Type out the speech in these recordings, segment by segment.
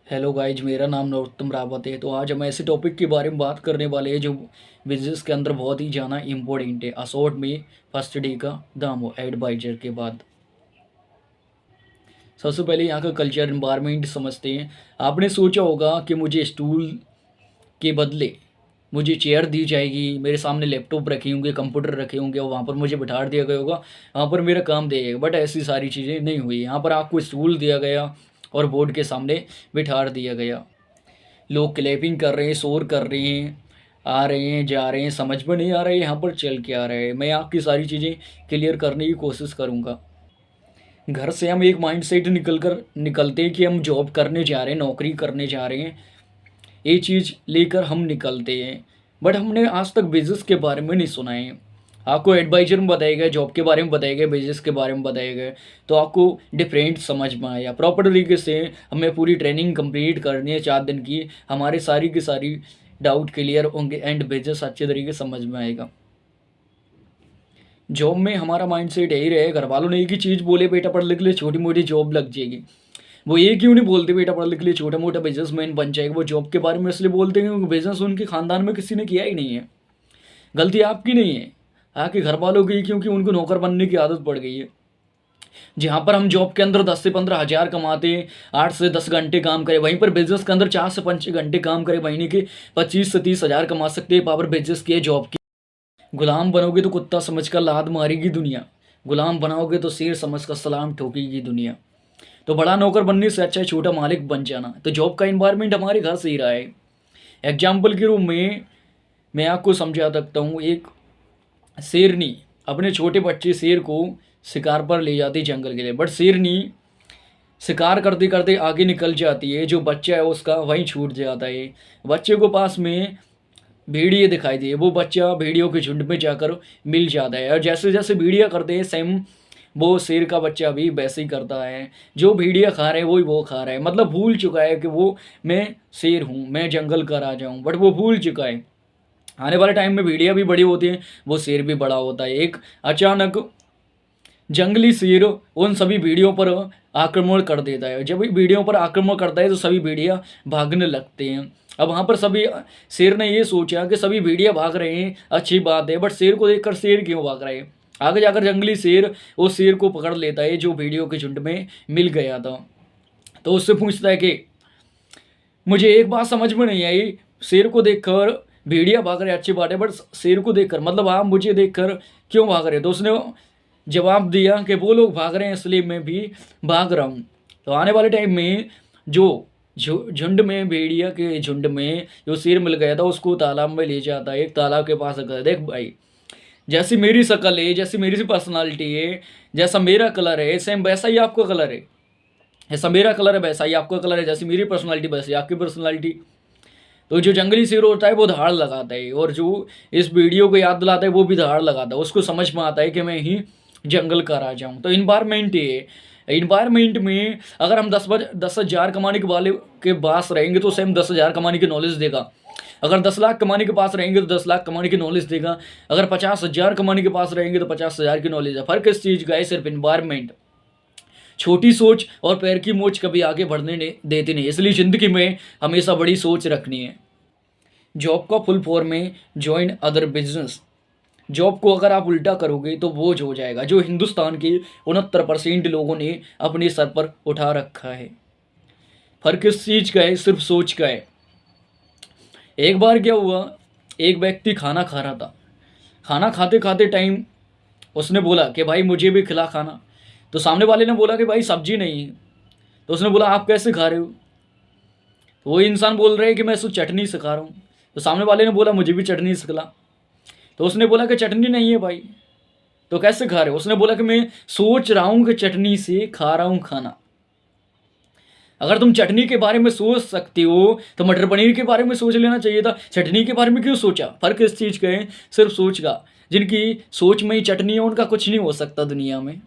Hello guys, मेरा नाम नरोत्तम रावत है। तो आज हम ऐसे टॉपिक के बारे में बात करने वाले हैं जो बिजनेस के अंदर बहुत ही ज़्यादा इम्पोर्टेंट है। असॉर्ट में फर्स्ट डे का दाम एडवाइजर के बाद सबसे पहले यहाँ का कल्चर इन्वायरमेंट समझते हैं। आपने सोचा होगा कि मुझे स्टूल के बदले मुझे चेयर दी जाएगी, मेरे सामने लैपटॉप रखे होंगे, कंप्यूटर रखे होंगे और वहाँ पर मुझे बैठा दिया गया होगा, वहाँ पर मेरा काम दिया जाएगा। बट ऐसी सारी चीज़ें नहीं हुई। यहाँ पर आपको स्टूल दिया गया और बोर्ड के सामने बिठा दिया गया। लोग क्लैपिंग कर रहे हैं, शोर कर रहे हैं, आ रहे हैं, जा रहे हैं, समझ में नहीं आ रहा है यहाँ पर चल के आ रहा है। मैं आपकी सारी चीज़ें क्लियर करने की कोशिश करूँगा। घर से हम एक माइंडसेट निकलते हैं कि हम जॉब करने जा रहे हैं, नौकरी करने जा रहे हैं, ये चीज़ लेकर हम निकलते हैं। बट हमने आज तक बिजनेस के बारे में नहीं सुना है। आपको एडवाइजर में बताया गया, जॉब के बारे में बताया गया, बिजनेस के बारे में बताया गया, तो आपको डिफरेंट समझ में आया। प्रॉपर तरीके से हमें पूरी ट्रेनिंग कंप्लीट करनी है 4 दिन की। हमारी सारी की सारी डाउट क्लियर होंगे एंड बिजनेस अच्छे तरीके से समझ में आएगा। जॉब में हमारा माइंडसेट यही रहे, घर वालों ने एक ही चीज़ बोले, बेटा पढ़ लिख ले, छोटी मोटी जॉब लग जाएगी। वो ये क्यों नहीं बोलते बेटा पढ़ लिख ले, छोटा मोटा बिजनेसमैन बन जाएगा। वो जॉब के बारे में इसलिए बोलते हैं क्योंकि बिजनेस उनके खानदान में किसी ने किया ही नहीं है। गलती आपकी नहीं है, आपके घर वालों की, क्योंकि उनको नौकर बनने की आदत पड़ गई है। जहाँ पर हम जॉब के अंदर 10 से 15 हज़ार कमाते हैं, 8 से 10 घंटे काम करें, वहीं पर बिजनेस के अंदर 4 से 5 घंटे काम करें, महीने के 25 से 30 हज़ार कमा सकते हैं। पावर बिजनेस की है, जॉब की। गुलाम बनोगे तो कुत्ता समझकर लात मारेगी दुनिया, गुलाम बनाओगे तो शेर समझकर सलाम ठोकेगी दुनिया। तो बड़ा नौकर बनने से अच्छा है छोटा मालिक बन जाना। तो जॉब का इन्वायरमेंट हमारे घर से ही रहा है। एग्जाम्पल के रूप में मैं आपको समझा सकता हूँ। एक शेरनी अपने छोटे बच्चे शेर को शिकार पर ले जाती जंगल के लिए, बट शेरनी शिकार करते करते आगे निकल जाती है। जो बच्चा है उसका वहीं छूट जाता है। बच्चे को पास में भेड़िए दिखाई दिए, वो बच्चा भेड़ियों के झुंड में जाकर मिल जाता है। और जैसे जैसे भेड़िया करते हैं सेम वो शेर का बच्चा भी वैसे ही करता है। जो भेड़िया खा रहे हैं वही वो खा रहा है। मतलब भूल चुका है कि वो मैं शेर हूँ, मैं जंगल का राजा हूँ, बट वो भूल चुका है। आने वाले टाइम में भेड़िया भी बड़ी होती है, वो शेर भी बड़ा होता है। एक अचानक जंगली शेर उन सभी भेड़ियों पर आक्रमण कर देता है। जब भेड़ियों पर आक्रमण करता है तो सभी भेड़िया भागने लगते हैं। अब वहाँ पर सभी शेर ने ये सोचा कि सभी भेड़िया भाग रहे हैं, अच्छी बात है, बट शेर को देखकर शेर क्यों भाग रहे हैं। आगे जाकर जंगली शेर उस शेर को पकड़ लेता है जो भेड़ियों के झुंड में मिल गया था। तो उससे पूछता है कि मुझे एक बात समझ में नहीं आई, शेर को देखकर भेड़िया भाग रहे अच्छी बात है, बट शेर को देखकर मतलब आप मुझे देखकर क्यों भाग रहे। तो उसने जवाब दिया कि वो लोग भाग रहे हैं इसलिए मैं भी भाग रहा हूँ। तो आने वाले टाइम में जो झुंड में, भेड़िया के झुंड में जो शेर मिल गया था उसको तालाब में ले जाता है। एक तालाब के पास रखा है। देख भाई, जैसी मेरी शक्ल है, जैसी मेरी पर्सनालिटी है, जैसा मेरा कलर है, सेम वैसा ही आपका कलर है। ऐसा मेरा कलर है वैसा ही आपका कलर है, जैसी मेरी पर्सनालिटी वैसी आपकी पर्सनालिटी। तो जो जंगली शेर होता है वो धाड़ लगाता है, और जो इस वीडियो को याद दिलाता है वो भी धाड़ लगाता है। उसको समझ में आता है कि मैं ही जंगल का राजा हूँ। तो इन्वायरमेंट है। इन्वायरमेंट में अगर हम 10 हज़ार कमाने के वाले के पास रहेंगे तो सेम 10 हज़ार कमाने की नॉलेज देगा। अगर 10 लाख कमाने के पास रहेंगे तो 10 लाख कमाने की नॉलेज देगा। अगर 50 हज़ार कमाने के पास रहेंगे तो 50 हज़ार की नॉलेज है। फर्क इस चीज़ का है, सिर्फ इन्वायरमेंट। छोटी सोच और पैर की मोच कभी आगे बढ़ने देती नहीं, इसलिए ज़िंदगी में हमेशा बड़ी सोच रखनी है। जॉब का फुल फॉर्म है जॉइन अदर बिजनेस। जॉब को अगर आप उल्टा करोगे तो बोझ हो जाएगा, जो हिंदुस्तान के 69% लोगों ने अपने सर पर उठा रखा है। फर्क इस चीज़ का है, सिर्फ सोच का है। एक बार क्या हुआ, एक व्यक्ति खाना खा रहा था। खाना खाते खाते टाइम उसने बोला कि भाई मुझे भी खिला खाना। तो सामने वाले ने बोला कि भाई सब्जी नहीं है। तो उसने बोला आप कैसे खा रहे हो। तो वो इंसान बोल रहे हैं कि मैं इसको चटनी से खा रहा हूँ। तो सामने वाले ने बोला मुझे भी चटनी से खिला। तो उसने बोला कि चटनी नहीं है भाई, तो कैसे खा रहे हो। उसने बोला कि मैं सोच रहा हूँ कि चटनी से खा रहा हूँ खाना। अगर तुम चटनी के बारे में सोच सकते हो तो मटर पनीर के बारे में सोच लेना चाहिए था। चटनी के बारे में क्यों सोचा। फर्क इस चीज़ का है, सिर्फ सोच का। जिनकी सोच में ही चटनी है उनका कुछ नहीं हो सकता दुनिया में।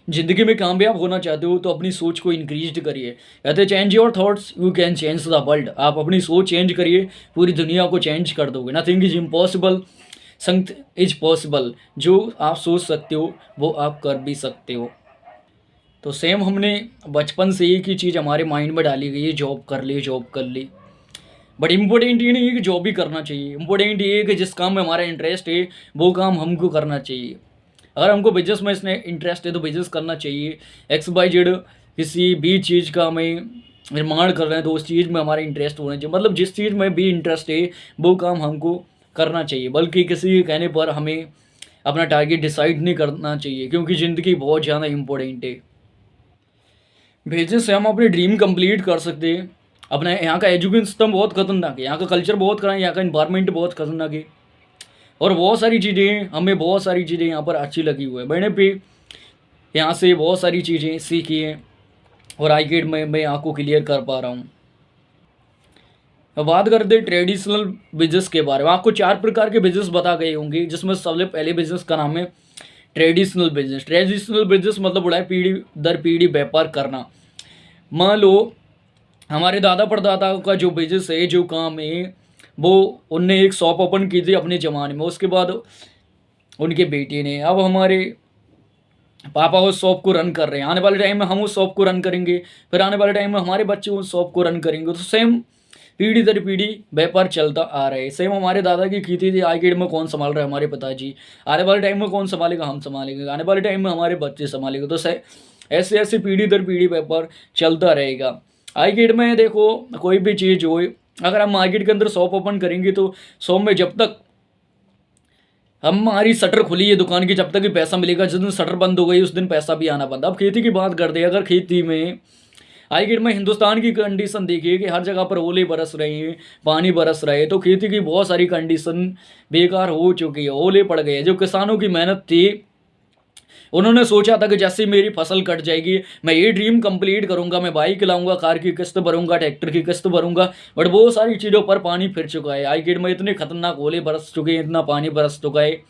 जिंदगी में कामयाब होना चाहते हो तो अपनी सोच को इंक्रीज करिए। कहते change your thoughts you can change the world. आप अपनी सोच चेंज करिए, पूरी दुनिया को चेंज कर दोगे। नथिंग इज इम्पॉसिबल, संगत इज पॉसिबल। जो आप सोच सकते हो वो आप कर भी सकते हो। तो सेम हमने बचपन से एक ही चीज़ हमारे माइंड में डाली गई है, जॉब कर ली, जॉब कर ली। बट इम्पोर्टेंट ये नहीं है कि जॉब ही करना चाहिए, इम्पोर्टेंट ये है कि जिस काम में हमारा इंटरेस्ट है वो काम हमको करना चाहिए। अगर हमको बिजनेस में इसमें इंटरेस्ट है तो बिजनेस करना चाहिए। XYZ किसी भी चीज़ का हमें निर्माण कर रहे हैं तो उस चीज़ में हमारा इंटरेस्ट होना चाहिए, मतलब जिस चीज़ में भी इंटरेस्ट है वो काम हमको करना चाहिए, बल्कि किसी के कहने पर हमें अपना टारगेट डिसाइड नहीं करना चाहिए, क्योंकि ज़िंदगी बहुत ज़्यादा इम्पोर्टेंट है। बिजनेस से हम अपने ड्रीम कंप्लीट कर सकते हैं। अपने यहाँ का एजुकेशन सिस्टम बहुत खतरनाक है, यहाँ का कल्चर बहुत खराब है, यहाँ का इन्वायरमेंट बहुत खतरनाक है, और बहुत सारी चीज़ें हमें बहुत सारी चीज़ें यहाँ पर अच्छी लगी हुई है। मैंने भी यहाँ से बहुत सारी चीज़ें सीखी हैं और ICAT में मैं आपको क्लियर कर पा रहा हूँ। अब बात करते हैं ट्रेडिशनल बिजनेस के बारे में। आपको 4 प्रकार के बिजनेस बता गए होंगे, जिसमें सबसे पहले बिजनेस का नाम है ट्रेडिशनल बिजनेस। ट्रेडिशनल बिजनेस मतलब बड़ा है पीढ़ी दर पीढ़ी व्यापार करना। मान लो हमारे दादा परदादा का जो बिजनेस है, जो काम है, वो उनने एक शॉप ओपन की थी अपने ज़माने में, उसके बाद उनके बेटे ने, अब हमारे पापा उस शॉप को रन कर रहे हैं, आने वाले टाइम में हम उस शॉप को रन करेंगे, फिर आने वाले टाइम में हमारे बच्चे उस शॉप को रन करेंगे। तो सेम पीढ़ी दर पीढ़ी व्यापार चलता आ रहा है। सेम हमारे दादा की खेती थी, ICAT में कौन संभाल रहा है? हमारे पिताजी। आने वाले टाइम में कौन संभालेगा? हम संभालेंगे। आने वाले टाइम में हमारे बच्चे संभालेंगे। तो ऐसे ऐसे पीढ़ी दर पीढ़ी व्यापार चलता रहेगा। ICAT में देखो, कोई भी चीज़ हो, अगर हम ICAT के अंदर शॉप ओपन करेंगे तो शॉप में जब तक हमारी शटर खुली है दुकान की, जब तक भी पैसा मिलेगा। जिस दिन शटर बंद हो गई उस दिन पैसा भी आना बंद। अब खेती की बात करते हैं। अगर खेती में ICAT में हिंदुस्तान की कंडीशन देखिए कि हर जगह पर ओले बरस रहे हैं, पानी बरस रहे हैं, तो खेती की बहुत सारी कंडीशन बेकार हो चुकी है, ओले पड़ गए। जो किसानों की मेहनत थी, उन्होंने सोचा था कि जैसे मेरी फसल कट जाएगी मैं ये ड्रीम कंप्लीट करूंगा, मैं बाइक लाऊंगा, कार की किस्त भरूंगा, ट्रैक्टर की किस्त भरूंगा, बट वो सारी चीज़ों पर पानी फिर चुका है। ICAT में इतने खतरनाक ओले बरस चुके हैं, इतना पानी बरस चुका है,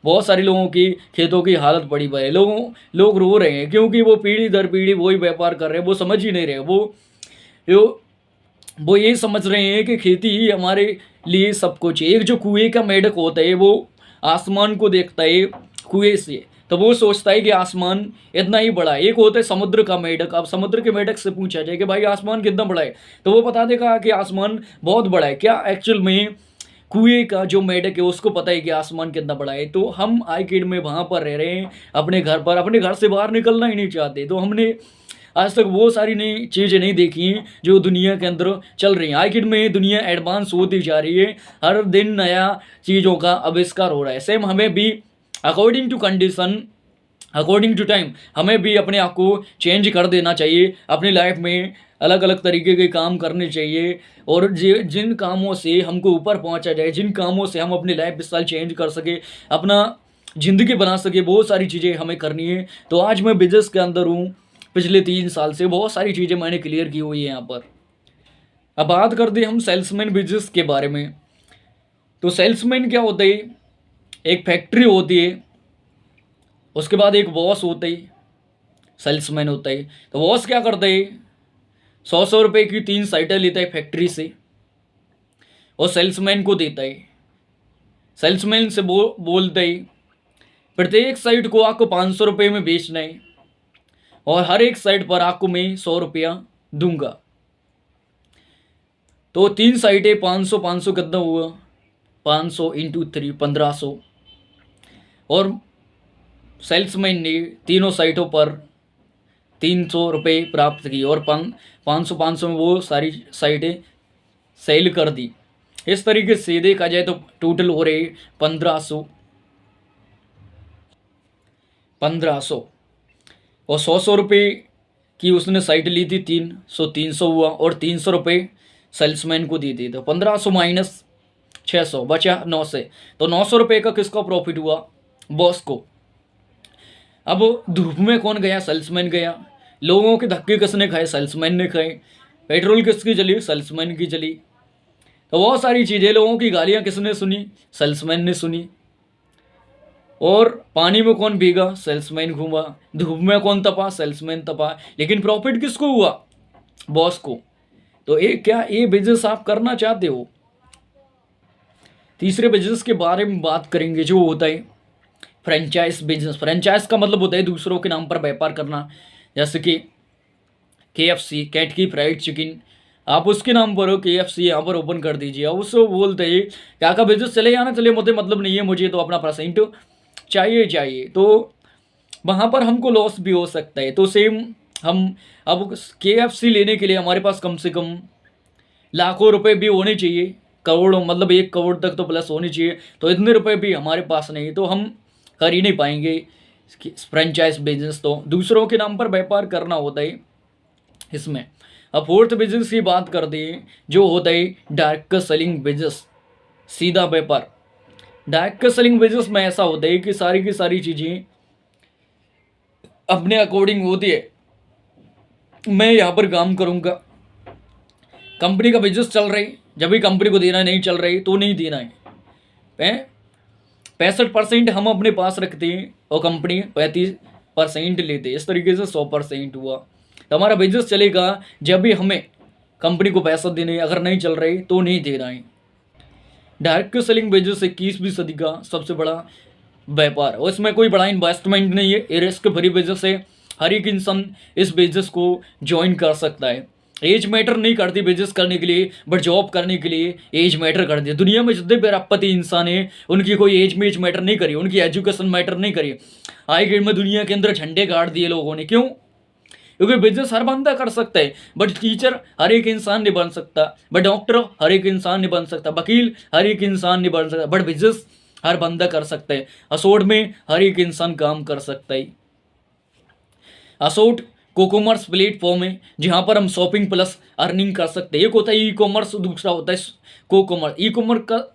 बहुत सारे लोगों की खेतों की हालत पड़ी हुई है। लोग रो रहे हैं क्योंकि वो पीढ़ी दर पीढ़ी वही व्यापार कर रहे हैं। वो समझ ही नहीं रहे, वो ये समझ रहे हैं कि खेती ही हमारे लिए सब कुछ है। एक जो कुएं का मेढक होता है वो आसमान को देखता है कुएं से, तो वो सोचता है कि आसमान इतना ही बड़ा है। एक होता है समुद्र का मेढक। अब समुद्र के मेढक से पूछा जाए कि भाई आसमान कितना बड़ा है, तो वो बता देगा कि आसमान बहुत बड़ा है। क्या एक्चुअल में कुएं का जो मेढक है उसको पता है कि आसमान कितना बड़ा है? तो हम ICAT में वहाँ पर रह रहे हैं, अपने घर पर, अपने घर से बाहर निकलना ही नहीं चाहते। तो हमने आज तक वो सारी नई चीज़ें नहीं देखी जो दुनिया के अंदर चल रही हैं। ICAT में दुनिया एडवांस होती जा रही है, हर दिन नया चीज़ों का आविष्कार हो रहा है। सेम हमें भी according to condition, according to time, हमें भी अपने आप को चेंज कर देना चाहिए। अपनी लाइफ में अलग अलग तरीके के काम करने चाहिए, और जिन कामों से हमको ऊपर पहुंचा जाए, जिन कामों से हम अपनी लाइफ स्टाइल चेंज कर सके, अपना ज़िंदगी बना सके, बहुत सारी चीज़ें हमें करनी है। तो आज मैं बिजनेस के अंदर हूँ, पिछले 3 साल से बहुत सारी चीज़ें मैंने क्लियर की हुई है यहाँ पर। अब बात करते हैं हम सेल्समैन बिजनेस के बारे में। तो सेल्समैन क्या होता है? एक फैक्ट्री होती है, उसके बाद एक बॉस होता है, सेल्समैन होता है। तो बॉस क्या करता है? 100 रुपये की 3 साइटें लेता है फैक्ट्री से और सेल्समैन को देता है। सेल्समैन से बोलता है प्रत्येक साइट को आपको 500 रुपये में बेचना है, और हर एक साइट पर आपको मैं 100 रुपया दूंगा। तो 3 साइटें 500 500 कितना हुआ? 500 इंटू 3 1500। और सेल्समैन ने तीनों साइटों पर 300 रुपये प्राप्त की, और 500 500 में वो सारी साइटें सेल कर दी। इस तरीके से देखा जाए तो टोटल हो रहे 1500 और 100 रुपये की उसने साइट ली थी, 300 हुआ, और 300 रुपये सेल्समैन को दी थी। तो 1500 माइनस 600 बचा 900। तो 900 रुपये का किसका प्रॉफिट हुआ? बॉस को। अब धूप में कौन गया? सेल्समैन गया। लोगों के धक्के किसने खाए? सेल्समैन ने खाए। पेट्रोल किसकी जली? सेल्समैन की जली। तो बहुत सारी चीज़ें, लोगों की गालियाँ किसने सुनी? सेल्समैन ने सुनी। और पानी में कौन भीगा? सेल्समैन घूमा। धूप में कौन तपा? सेल्समैन तपा। लेकिन प्रॉफिट किसको हुआ? बॉस को। तो क्या ये बिजनेस आप करना चाहते हो? तीसरे बिजनेस के बारे में बात करेंगे, जो होता है फ्रेंचाइज बिजनेस। फ्रेंचाइज का मतलब होता है दूसरों के नाम पर व्यापार करना। जैसे कि KFC, कैंटकी फ्राइड चिकन, आप उसके नाम पर हो KFC यहाँ पर ओपन कर दीजिए। अब उसको बोलते ही क्या का बिजनेस चले या ना चले मुझे मतलब नहीं है, मुझे तो अपना परसेंट चाहिए। तो वहाँ पर हमको लॉस भी हो सकता है। तो सेम हम अब KFC लेने के लिए हमारे पास कम से कम लाखों रुपए भी होने चाहिए, करोड़ों मतलब 1 करोड़ तक तो प्लस होने चाहिए। तो इतने रुपए भी हमारे पास नहीं, तो हम कर ही नहीं पाएंगे फ्रेंचाइज बिजनेस। तो दूसरों के नाम पर व्यापार करना होता है इसमें। अब फोर्थ बिजनेस की बात करते हैं जो होता है डायरेक्ट सेलिंग बिजनेस, सीधा व्यापार। डायरेक्ट सेलिंग बिजनेस में ऐसा होता है कि सारी की सारी चीज़ें अपने अकॉर्डिंग होती है। मैं यहाँ पर काम करूँगा, कंपनी का बिजनेस चल रही, जब भी कंपनी को देना है, नहीं चल रही तो नहीं देना है। 65% हम अपने पास रखते हैं और कंपनी 35% लेते हैं। इस तरीके से 100% हुआ। तो हमारा बिजनेस चलेगा जब भी हमें कंपनी को पैसा देने, अगर नहीं चल रही तो नहीं देना है। डायरेक्ट सेलिंग बिजनेस 21वीं सदी का सबसे बड़ा व्यापार, और इसमें कोई बड़ा इन्वेस्टमेंट नहीं है, ये रिस्क फ्री बिजनेस है। हर एक इंसान इस बिजनेस को ज्वाइन कर सकता है। एज मैटर नहीं करती बिजनेस करने के लिए, बट जॉब करने के लिए एज मैटर करती है। दुनिया में जितने बेरापति इंसान है उनकी कोई एज मैटर नहीं करी, उनकी एजुकेशन मैटर नहीं करी। हाई ग्रेड में दुनिया के अंदर झंडे गाड़ दिए लोगों ने, क्यों? क्योंकि बिजनेस हर बंदा कर सकता है, बट टीचर हर एक इंसान नहीं बन सकता, बट डॉक्टर हर एक इंसान नहीं बन सकता, वकील हर एक इंसान नहीं बन सकता, बट बिजनेस हर बंदा कर सकता है। असोट में हर एक इंसान काम कर सकता है। असोट कोकॉमर्स प्लेटफॉर्म है जहां पर हम शॉपिंग प्लस अर्निंग कर सकते हैं। एक होता है ई कॉमर्स, दूसरा होता है कोकॉमर्स।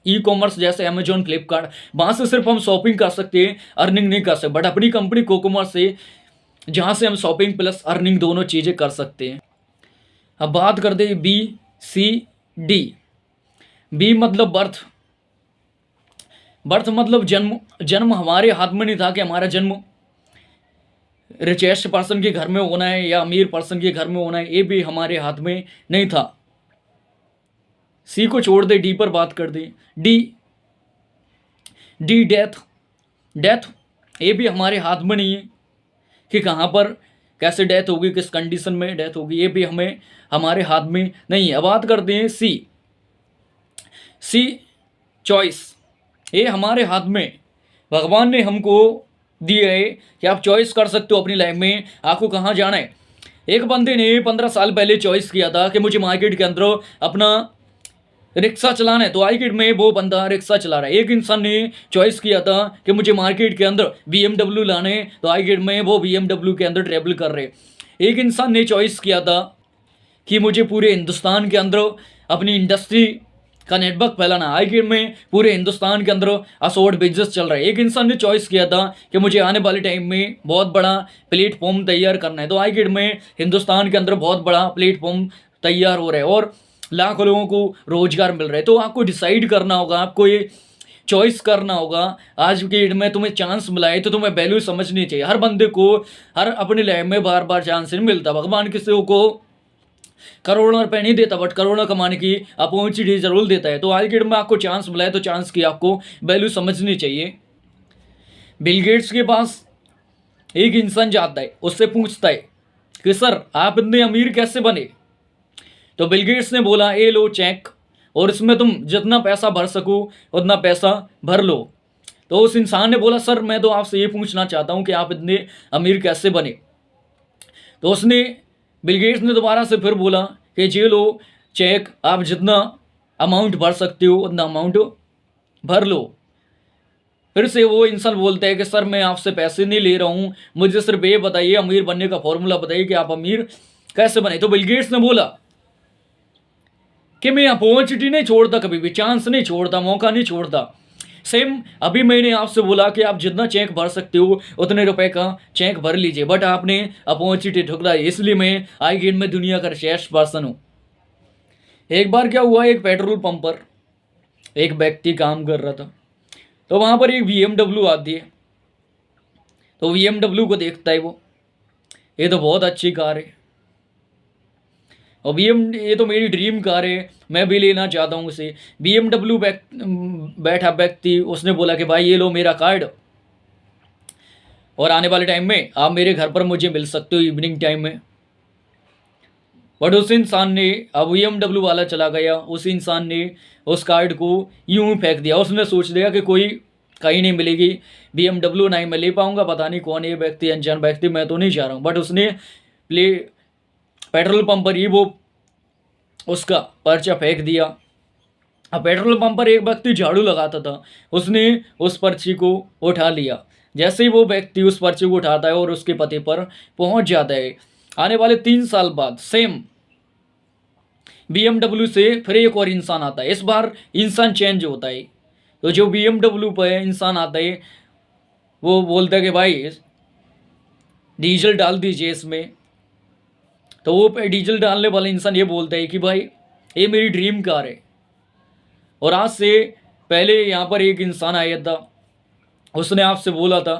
ई कॉमर्स जैसे अमेजॉन, फ्लिपकार्ट, वहां से सिर्फ हम शॉपिंग कर सकते हैं, अर्निंग नहीं कर सकते। बट अपनी कंपनी कोकॉमर्स से जहां से हम शॉपिंग प्लस अर्निंग दोनों चीजें कर सकते हैं। अब बात करते हैं BCD। बी मतलब बर्थ, बर्थ मतलब जन्म। जन्म हमारे हाथ में नहीं था कि हमारा जन्म रिचेस्ट पर्सन के घर में होना है या अमीर पर्सन के घर में होना है, ये भी हमारे हाथ में नहीं था। सी को छोड़ दे, डी पर बात कर दे। D death. डेथ ये भी हमारे हाथ में नहीं है कि कहाँ पर कैसे डेथ होगी, किस कंडीशन में डेथ होगी, ये भी हमारे हाथ में नहीं है। अब बात करते हैं सी चॉइस। ये हमारे हाथ में भगवान ने हमको दिया है कि आप चॉइस कर सकते हो अपनी लाइफ में आपको कहाँ जाना है। एक बंदे ने 15 साल पहले चॉइस किया था कि मुझे मार्केट के अंदर अपना रिक्शा चलाना है, तो मार्केट में वो बंदा रिक्शा चला रहा है। एक इंसान ने चॉइस किया था कि मुझे मार्केट के अंदर BMW लाने, तो मार्केट में वो BMW के अंदर ट्रेवल कर रहे। एक इंसान ने चॉइस किया था कि मुझे पूरे हिंदुस्तान के अंदर अपनी इंडस्ट्री का नेटवर्क फैलाना, मार्केट में पूरे हिंदुस्तान के अंदर असोर्ट बिजनेस चल रहा है। एक इंसान ने चॉइस किया था कि मुझे आने वाले टाइम में बहुत बड़ा प्लेटफॉर्म तैयार करना है, तो मार्केट में हिंदुस्तान के अंदर बहुत बड़ा प्लेटफॉर्म तैयार हो रहा है और लाखों लोगों को रोजगार मिल रहा है। तो आपको डिसाइड करना होगा, आपको ये चॉइस करना होगा। आज की डेट में तुम्हें चांस मिला है तो तुम्हें वैल्यू समझनी चाहिए। हर बंदे को हर अपने लाइफ में बार बार चांस नहीं मिलता। भगवान किसी को करोड़ों रुपए नहीं देता, बट करोड़ों कमाने की अपॉर्चुनिटी जरूर देता है। तो आज की डेट में आपको चांस मिला है तो चांस की आपको वैल्यू समझनी चाहिए। बिल गेट्स के पास एक इंसान जाता है, उससे पूछता है कि सर आप इतने अमीर कैसे बने? तो बिल गेट्स ने बोला ये लो चेक, और इसमें तुम जितना पैसा भर सको उतना पैसा भर लो। तो उस इंसान ने बोला सर मैं तो आपसे ये पूछना चाहता हूँ कि आप इतने अमीर कैसे बने? तो उसने बिल गेट्स ने दोबारा से फिर बोला कि ये लो चेक, आप जितना अमाउंट भर सकते हो उतना अमाउंट भर लो। फिर से वो इंसान बोलता है कि सर मैं आपसे पैसे नहीं ले रहा हूँ, मुझे सिर्फ ये बताइए अमीर बनने का फॉर्मूला बताइए कि आप अमीर कैसे बने। तो बिल गेट्स ने बोला कि मैं अपॉर्चुनिटी नहीं छोड़ता, कभी भी चांस नहीं छोड़ता, मौका नहीं छोड़ता। सेम अभी मैंने आपसे बोला कि आप जितना चेक भर सकते हो उतने रुपए का चेक भर लीजिए, बट आपने अपॉर्चुनिटी ठुकराई, इसलिए मैं आई गेट में दुनिया का श्रेष्ठ पर्सन हूँ। एक बार क्या हुआ, एक पेट्रोल पंप पर एक व्यक्ति काम कर रहा था, तो वहाँ पर एक BMW आती है। तो BMW को देखता है वो, ये तो बहुत अच्छी कार है और ये तो मेरी ड्रीम कार है, मैं भी लेना चाहता हूँ उसे। BMW बैठा व्यक्ति उसने बोला कि भाई ये लो मेरा कार्ड, और आने वाले टाइम में आप मेरे घर पर मुझे मिल सकते हो इवनिंग टाइम में। बट उस इंसान ने, अब BMW वाला चला गया, उस इंसान ने उस कार्ड को यूं ही फेंक दिया। उसने सोच लिया कि कोई कहीं नहीं मिलेगी, BMW नहीं मैं ले पाऊंगा, पता नहीं कौन ये व्यक्ति, अनजान व्यक्ति, मैं तो नहीं जा रहा हूँ। बट उसने प्ले पेट्रोल पंप पर ही वो उसका पर्चा फेंक दिया। अब पेट्रोल पंप पर एक व्यक्ति झाड़ू लगाता था, उसने उस पर्ची को उठा लिया। जैसे ही वो व्यक्ति उस पर्ची को उठाता है और उसके पते पर पहुंच जाता है, आने वाले 3 साल बाद सेम BMW से फिर एक और इंसान आता है। इस बार इंसान चेंज होता है। तो जो BMW पर इंसान आता है वो बोलता है कि भाई डीजल डाल दीजिए इसमें। तो वो डीजल डालने वाला इंसान ये बोलता है कि भाई ये मेरी ड्रीम कार है, और आज से पहले यहाँ पर एक इंसान आया था, उसने आपसे बोला था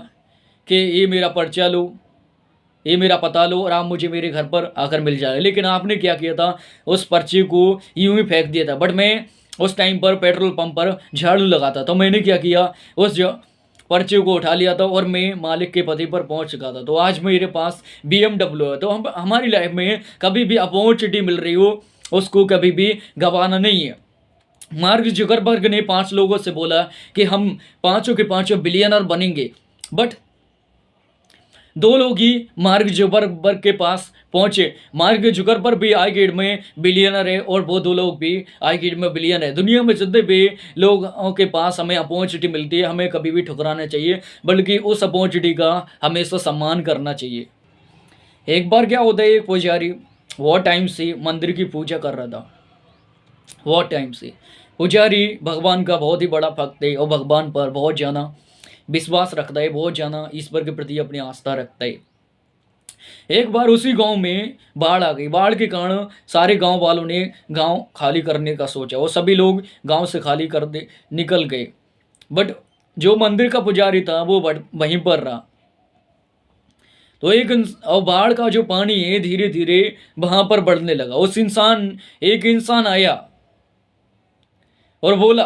कि ये मेरा पर्चा लो, ये मेरा पता लो और आप मुझे मेरे घर पर आकर मिल जाए। लेकिन आपने क्या किया था, उस पर्ची को यूं ही फेंक दिया था। बट मैं उस टाइम पर पेट्रोल पंप पर झाड़ू लगाता, तो मैंने क्या किया, उस पर्ची को उठा लिया था और मैं मालिक के पते पर पहुंच चुका था। तो आज मेरे पास BMW है। तो हमारी लाइफ में कभी भी अपॉर्चुनिटी मिल रही हो उसको कभी भी गंवाना नहीं है। मार्क जुकरबर्ग ने 5 लोगों से बोला कि हम पांचों के पांचों बिलियनर बनेंगे, बट 2 लोग ही मार्क जुकरबर्ग के पास पहुंचे। मार्क जुकरबर्ग भी आई गेट में बिलियनर है और वो 2 लोग भी आई गेट में बिलियनर है। दुनिया में जितने भी लोगों के पास हमें अपॉर्चुनिटी मिलती है, हमें कभी भी ठुकराना चाहिए, बल्कि उस अपॉर्चुनिटी का हमेशा सम्मान करना चाहिए। एक बार क्या होता है, एक पुजारी बहुत टाइम से मंदिर की पूजा कर रहा था। बहुत टाइम से पुजारी भगवान का बहुत ही बड़ा भक्त है और भगवान पर बहुत ज़्यादा विश्वास रखता है, बहुत ज़्यादा ईश्वर के प्रति अपनी आस्था रखता है। एक बार उसी गांव में बाढ़ आ गई। बाढ़ के कारण सारे गांव वालों ने गांव खाली करने का सोचा और सभी लोग गांव से खाली कर दे निकल गए। बट जो मंदिर का पुजारी था वो वहीं पर रहा। तो और बाढ़ का जो पानी है धीरे धीरे वहां पर बढ़ने लगा। एक इंसान आया और बोला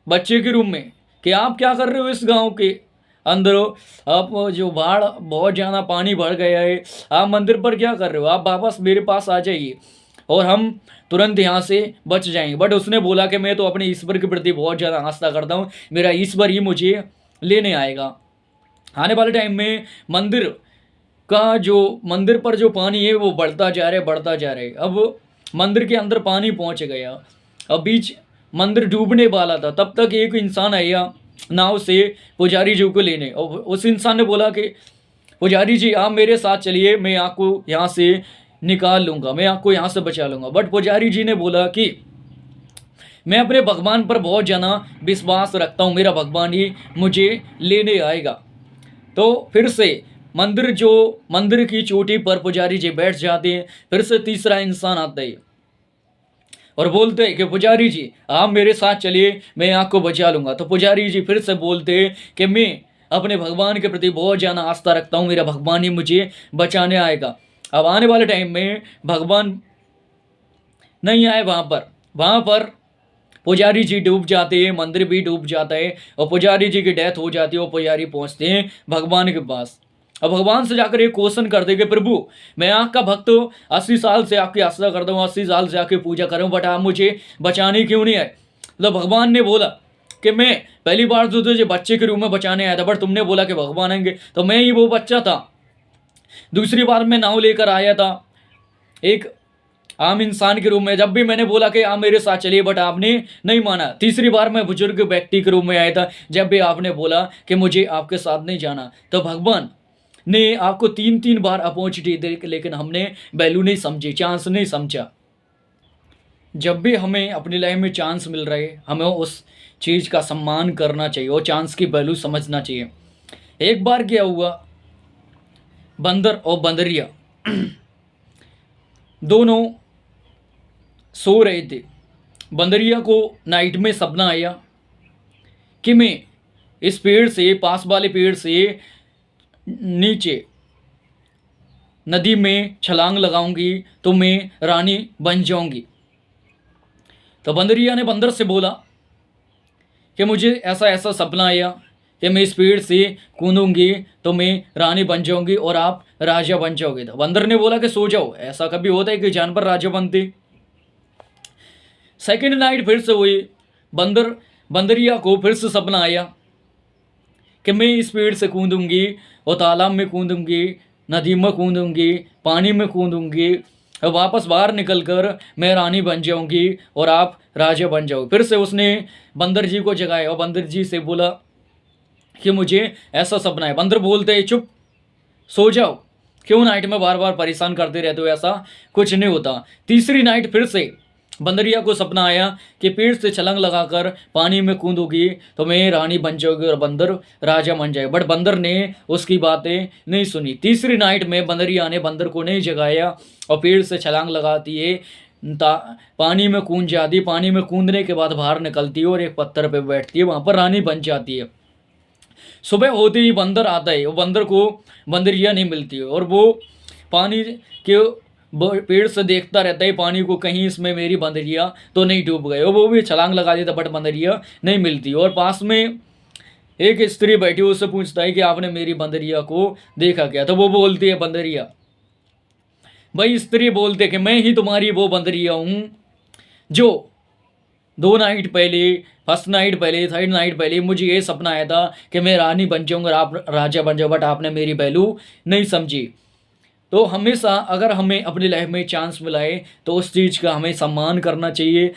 बच्चे के रूम में कि आप क्या कर रहे हो इस गांव के अंदर हो, आप जो बाढ़ बहुत ज़्यादा पानी बढ़ गया है, आप मंदिर पर क्या कर रहे हो, आप वापस मेरे पास आ जाइए और हम तुरंत यहाँ से बच जाएंगे। बट उसने बोला कि मैं तो अपने ईश्वर के प्रति बहुत ज़्यादा आस्था करता हूँ, मेरा ईश्वर ही मुझे लेने आएगा। आने वाले टाइम में मंदिर पर जो पानी है वो बढ़ता जा रहा है। अब मंदिर के अंदर पानी पहुँच गया। अब बीच मंदिर डूबने वाला था, तब तक एक इंसान आया नाव से पुजारी जी को लेने, और उस इंसान ने बोला कि पुजारी जी आप मेरे साथ चलिए, मैं आपको यहाँ से निकाल लूँगा, मैं आपको यहाँ से बचा लूँगा। बट पुजारी जी ने बोला कि मैं अपने भगवान पर बहुत ज़्यादा विश्वास रखता हूँ, मेरा भगवान ही मुझे लेने आएगा। तो फिर से मंदिर की चोटी पर पुजारी जी बैठ जाते हैं। फिर से तीसरा इंसान आता है और बोलते हैं कि पुजारी जी आप मेरे साथ चलिए, मैं आपको बचा लूँगा। तो पुजारी जी फिर से बोलते हैं कि मैं अपने भगवान के प्रति बहुत ज़्यादा आस्था रखता हूँ, मेरा भगवान ही मुझे बचाने आएगा। अब आने वाले टाइम में भगवान नहीं आए वहाँ पर पुजारी जी डूब जाते हैं, मंदिर भी डूब जाता है और पुजारी जी की डेथ हो जाती है। और पुजारी पहुँचते हैं भगवान के पास। अब भगवान से जाकर एक क्वेश्चन कर देंगे, प्रभु मैं आपका भक्त हूँ, 80 साल से आपकी आस्था करता हूँ, 80 साल से आपकी पूजा कर रहा हूँ, बट आप मुझे बचाने क्यों नहीं आए। तो भगवान ने बोला कि मैं पहली बार तो तुझे बच्चे के रूप में बचाने आया था, बट तुमने बोला कि भगवान आएंगे, तो मैं ही वो बच्चा था। दूसरी बार मैं नाव लेकर आया था एक आम इंसान के रूप में, जब भी मैंने बोला कि आप मेरे साथ चलिए, बट आपने नहीं माना। तीसरी बार मैं बुजुर्ग व्यक्ति के रूप में आया था, जब भी आपने बोला कि मुझे आपके साथ नहीं जाना। तो भगवान ने आपको 3 बार अपॉर्चुनिटी दी, लेकिन हमने वैल्यू नहीं समझी, चांस नहीं समझा। जब भी हमें अपनी लाइफ में चांस मिल रहा है, हमें उस चीज़ का सम्मान करना चाहिए और चांस की वैल्यू समझना चाहिए। एक बार क्या हुआ, बंदर और बंदरिया दोनों सो रहे थे। बंदरिया को नाइट में सपना आया कि मैं इस पेड़ से, पास वाले पेड़ से नीचे नदी में छलांग लगाऊंगी तो मैं रानी बन जाऊंगी। तो बंदरिया ने बंदर से बोला कि मुझे ऐसा ऐसा सपना आया कि मैं स्पीड से कूदूंगी तो मैं रानी बन जाऊंगी और आप राजा बन जाओगे। तो बंदर ने बोला कि सो जाओ, ऐसा कभी होता है कि जानवर राजा बनते। सेकेंड नाइट फिर से वही बंदरिया को फिर से सपना आया कि मैं स्पीड से कूदूंगी और तालाब में कूदूंगी, नदी में कूदूंगी, पानी में कूदूंगी और वापस बाहर निकलकर मैं रानी बन जाऊंगी और आप राजा बन जाओगे। फिर से उसने बंदर जी को जगाया और बंदर जी से बोला कि मुझे ऐसा सपना है। बंदर बोलते हैं चुप, सो जाओ, क्यों नाइट में बार बार परेशान करते रहते हो, ऐसा कुछ नहीं होता। तीसरी नाइट फिर से बंदरिया को सपना आया कि पेड़ से छलांग लगाकर पानी में कूदोगी तो मैं रानी बन जाऊंगी और बंदर राजा बन जाएगा। बट बंदर ने उसकी बातें नहीं सुनी। तीसरी नाइट में बंदरिया ने बंदर को नहीं जगाया और पेड़ से छलांग लगाती है, पानी में कूद जाती है। पानी में कूदने के बाद बाहर निकलती है और एक पत्थर पे बैठती है, वहाँ पर रानी बन जाती है। सुबह होते ही बंदर आता है, वो बंदर को बंदरिया नहीं मिलती है और वो पानी के पेड़ से देखता रहता है पानी को, कहीं इसमें मेरी बंदरिया तो नहीं डूब गए। और वो भी छलांग लगा देता बट बंदरिया नहीं मिलती। और पास में एक स्त्री बैठी, उससे पूछता है कि आपने मेरी बंदरिया को देखा क्या? तो वो बोलती है बंदरिया, भाई स्त्री बोलते कि मैं ही तुम्हारी वो बंदरिया हूँ जो 2 नाइट पहले, फर्स्ट नाइट पहले, थर्ड नाइट पहले मुझे ये सपना आया था कि मैं रानी बन जाऊँगा, आप राजा बन जाओ, बट आपने मेरी वैल्यू नहीं समझी। तो हमेशा अगर हमें अपनी लाइफ में चांस मिलाए तो उस चीज़ का हमें सम्मान करना चाहिए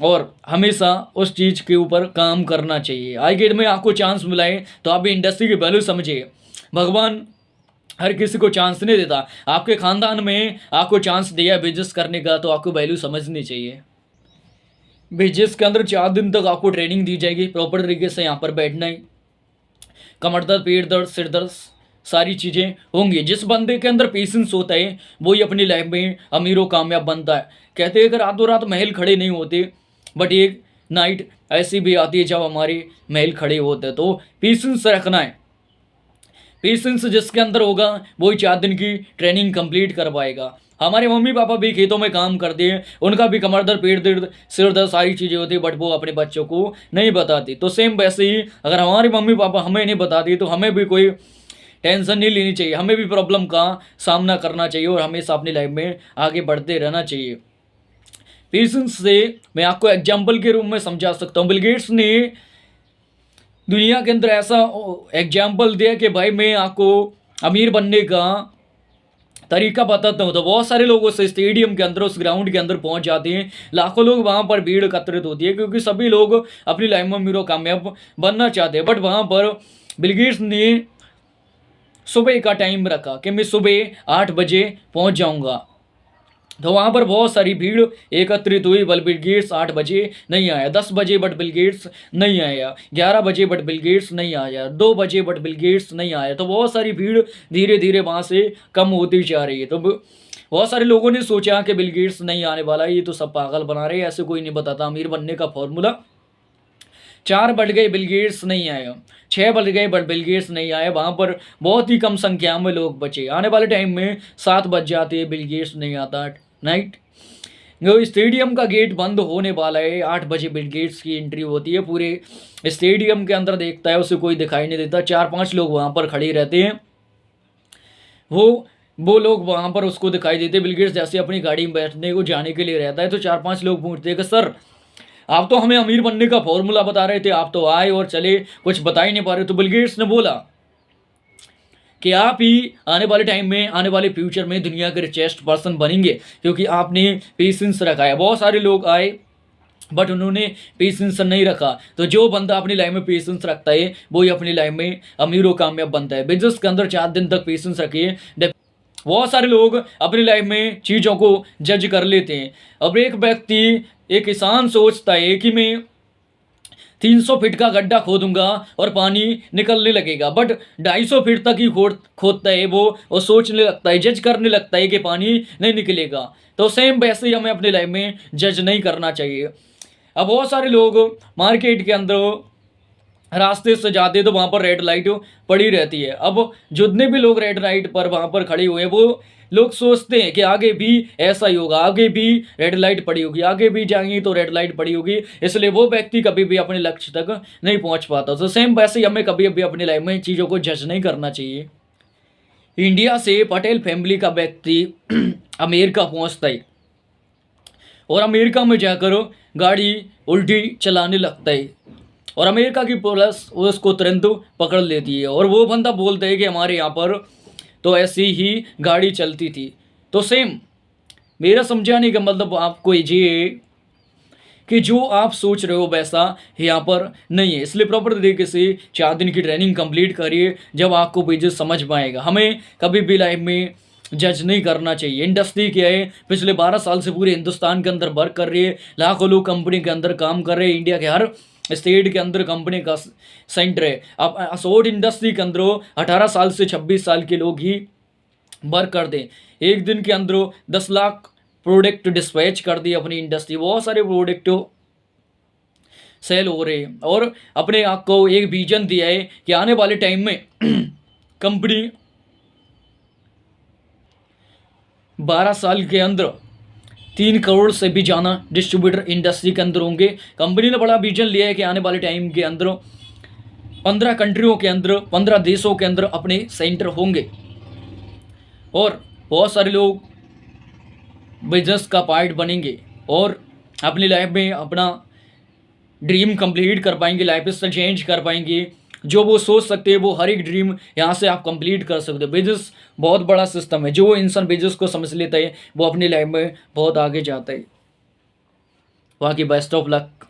और हमेशा उस चीज़ के ऊपर काम करना चाहिए। आगे में आपको चांस मिलाए तो आप भी इंडस्ट्री की वैल्यू समझिए। भगवान हर किसी को चांस नहीं देता। आपके खानदान में आपको चांस दिया बिजनेस करने का तो आपको वैल्यू समझनी चाहिए। बिजनेस के अंदर 4 दिन तक आपको ट्रेनिंग दी जाएगी, प्रॉपर तरीके से यहाँ पर बैठना है। कमर दर्द, पेट दर्द, सिर दर्द सारी चीज़ें होंगी। जिस बंदे के अंदर पेशेंस होता है वही अपनी लाइफ में अमीर और कामयाब बनता है। कहते हैं कि रातों रात महल खड़े नहीं होते, बट एक नाइट ऐसी भी आती है जब हमारे महल खड़े होते हैं। तो पेशेंस रखना है। पेशेंस जिसके अंदर होगा वही 4 दिन की ट्रेनिंग कंप्लीट कर पाएगा। हमारे मम्मी पापा भी खेतों में काम करते हैं, उनका भी कमर दर्द, पेट दर्द, सिर दर्द सारी चीज़ें होती है, बट वो अपने बच्चों को नहीं बताती। तो सेम वैसे ही अगर हमारे मम्मी पापा हमें नहीं बताती तो हमें भी कोई टेंशन नहीं लेनी चाहिए, हमें भी प्रॉब्लम का सामना करना चाहिए और हमेशा अपनी लाइफ में आगे बढ़ते रहना चाहिए। पेशेंस से मैं आपको एग्जाम्पल के रूप में समझा सकता हूँ। बिल गेट्स ने दुनिया के अंदर ऐसा एग्जाम्पल दिया कि भाई मैं आपको अमीर बनने का तरीका बताता हूँ। तो बहुत सारे लोग उस स्टेडियम के अंदर, उस ग्राउंड के अंदर पहुँच जाते हैं। लाखों लोग वहाँ पर भीड़ एकत्रित होती है क्योंकि सभी लोग अपनी लाइफ में अमीर और कामयाब बनना चाहते हैं। बट वहाँ पर बिल गेट्स ने सुबह का टाइम रखा कि मैं सुबह 8 बजे पहुंच जाऊंगा। तो वहाँ पर बहुत सारी भीड़ एकत्रित हुई, बट बिल गेट्स 8 बजे नहीं आया। 10 बजे बट बिल गेट्स नहीं आया। 11 बजे बट बिल गेट्स नहीं आया। 2 बजे बट बिल गेट्स नहीं आया। तो बहुत सारी भीड़ धीरे धीरे वहाँ से कम होती जा रही है। तो बहुत सारे लोगों ने सोचा कि बिल गेट्स नहीं आने वाला, ये तो सब पागल बना रहे हैं, ऐसे कोई नहीं बताता अमीर बनने का फॉर्मूला। 4 बढ़ गए, बिल गेट्स नहीं आया। 6 बढ़ गए बट बिल गेट्स नहीं आए। वहाँ पर बहुत ही कम संख्या में लोग बचे। आने वाले टाइम में 7 बज जाते हैं, बिल गेट्स नहीं आता। नाइट स्टेडियम का गेट बंद होने वाला है। 8 बजे बिल गेट्स की एंट्री होती है। पूरे स्टेडियम के अंदर देखता है, उसे कोई दिखाई नहीं देता। 4-5 लोग वहाँ पर खड़े रहते हैं। वो लोग वहाँ पर उसको दिखाई देते। बिल गेट्स जैसे अपनी गाड़ी में बैठने को जाने के लिए रहता है तो 4-5 लोग पूछते हैं कि सर आप तो हमें अमीर बनने का फॉर्मूला बता रहे थे, आप तो आए और चले, कुछ बता ही नहीं पा रहे। तो बिल गेट्स ने बोला कि आप ही आने वाले टाइम में, आने वाले फ्यूचर में दुनिया के रिचेस्ट पर्सन बनेंगे क्योंकि आपने पेशेंस रखा है। बहुत सारे लोग आए बट उन्होंने पेशेंस नहीं रखा। तो जो बंदा अपनी लाइफ में पेशेंस रखता है वही अपनी लाइफ में अमीर और कामयाब बनता है। बिजनेस के अंदर 4 दिन तक पेशेंस रखिए। बहुत सारे लोग अपनी लाइफ में चीज़ों को जज कर लेते हैं। अब एक व्यक्ति, एक किसान सोचता है कि मैं 300 फीट का गड्ढा खोदूंगा और पानी निकलने लगेगा, बट 250 फीट तक ही खोदता है वो, और सोचने लगता है, जज करने लगता है कि पानी नहीं निकलेगा। तो सेम वैसे ही हमें अपनी लाइफ में जज नहीं करना चाहिए। अब बहुत सारे लोग मार्केट के अंदर रास्ते से जाते तो वहाँ पर रेड लाइट पड़ी रहती है। अब जितने भी लोग रेड लाइट पर वहाँ पर खड़े हुए हैं वो लोग सोचते हैं कि आगे भी ऐसा ही होगा, आगे भी रेड लाइट पड़ी होगी, आगे भी जाएंगे तो रेड लाइट पड़ी होगी, इसलिए वो व्यक्ति कभी भी अपने लक्ष्य तक नहीं पहुंच पाता। तो सेम वैसे ही हमें कभी भी अपनी लाइफ में चीज़ों को जज नहीं करना चाहिए। इंडिया से पटेल फैमिली का व्यक्ति अमेरिका पहुंचता है और अमेरिका में जाकर गाड़ी उल्टी चलाने लगता है और अमेरिका की पुलिस उसको तुरंत पकड़ लेती है और वो बंदा बोलता है कि हमारे यहाँ पर तो ऐसी ही गाड़ी चलती थी। तो सेम मेरा समझाने का मतलब आपको ये कि जो आप सोच रहे हो वैसा यहाँ पर नहीं है, इसलिए प्रॉपर तरीके से 4 दिन की ट्रेनिंग कंप्लीट करिए, जब आपको बिजनेस समझ में आएगा। हमें कभी भी लाइफ में जज नहीं करना चाहिए। इंडस्ट्री क्या है, पिछले 12 साल से पूरे हिंदुस्तान के अंदर वर्क कर रही है, लाखों लोग कंपनी के अंदर काम कर रहे हैं, इंडिया के हर स्टेट के अंदर कंपनी का सेंटर है। अब असोर्ट इंडस्ट्री के अंदर 18 साल से 26 साल के लोग ही वर्क कर दें, एक दिन के अंदर 10 लाख प्रोडक्ट डिस्पैच कर दिए अपनी इंडस्ट्री, बहुत सारे प्रोडक्ट सेल हो रहे हैं और अपने आप को एक विजन दिया है कि आने वाले टाइम में कंपनी 12 साल के अंदर 3 करोड़ से भी ज़्यादा डिस्ट्रीब्यूटर इंडस्ट्री के अंदर होंगे। कंपनी ने बड़ा विजन लिया है कि आने वाले टाइम के अंदर 15 कंट्रियों के अंदर, 15 देशों के अंदर अपने सेंटर होंगे और बहुत सारे लोग बिजनेस का पार्ट बनेंगे और अपनी लाइफ में अपना ड्रीम कंप्लीट कर पाएंगे, लाइफ स्टाइल चेंज कर पाएंगे। जो वो सोच सकते हैं वो हर एक ड्रीम यहाँ से आप कंप्लीट कर सकते हो। बिजनेस बहुत बड़ा सिस्टम है, जो इंसान बिजनेस को समझ लेता है वो अपनी लाइफ में बहुत आगे जाता है। बाकी बेस्ट ऑफ लक।